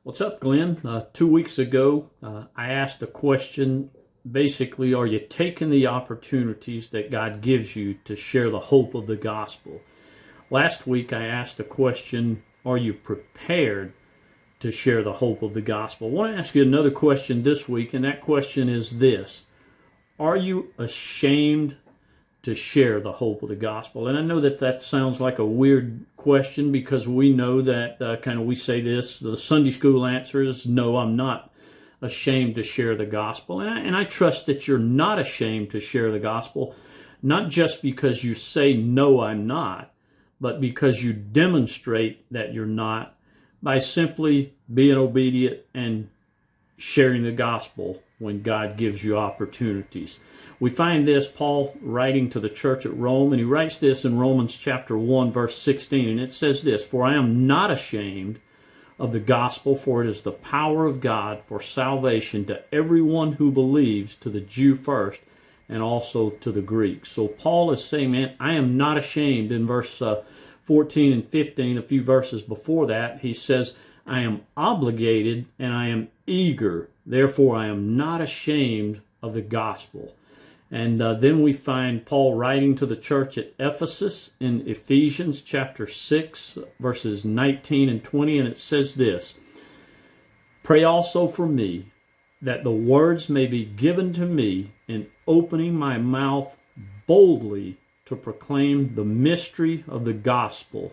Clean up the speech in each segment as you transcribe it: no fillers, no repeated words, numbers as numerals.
What's up, Glenn? 2 weeks ago, I asked a question. Basically, are you taking the opportunities that God gives you to share the hope of the gospel? Last week, I asked a question, are you prepared to share the hope of the gospel? I want to ask you another question this week, and that question is this: are you ashamed to share the hope of the gospel? And I know that that sounds like a weird question, because we know that we say this, the Sunday school answer is no, I'm not ashamed to share the gospel. And I trust that you're not ashamed to share the gospel, not just because you say no, I'm not, but because you demonstrate that you're not by simply being obedient and sharing the gospel when God gives you opportunities. We find this, Paul writing to the church at Rome, and he writes this in Romans chapter 1, verse 16, and it says this: "For I am not ashamed of the gospel, for it is the power of God for salvation to everyone who believes, to the Jew first, and also to the Greek." So Paul is saying, man, I am not ashamed. In verse 14 and 15, a few verses before that, he says, I am obligated and I am eager. Therefore, I am not ashamed of the gospel. And then we find Paul writing to the church at Ephesus in Ephesians chapter 6, verses 19 and 20, and it says this: "Pray also for me, that the words may be given to me in opening my mouth boldly to proclaim the mystery of the gospel,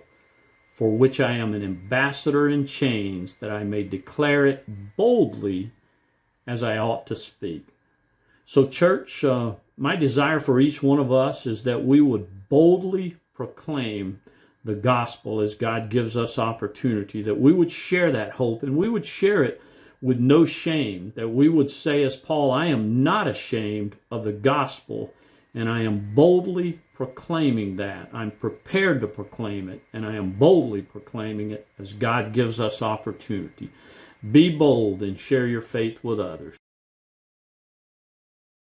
for which I am an ambassador in chains, that I may declare it boldly as I ought to speak." So church, my desire for each one of us is that we would boldly proclaim the gospel as God gives us opportunity, that we would share that hope, and we would share it with no shame, that we would say as Paul, I am not ashamed of the gospel, and I am boldly proclaiming that. I'm prepared to proclaim it, and I am boldly proclaiming it as God gives us opportunity. Be bold and share your faith with others.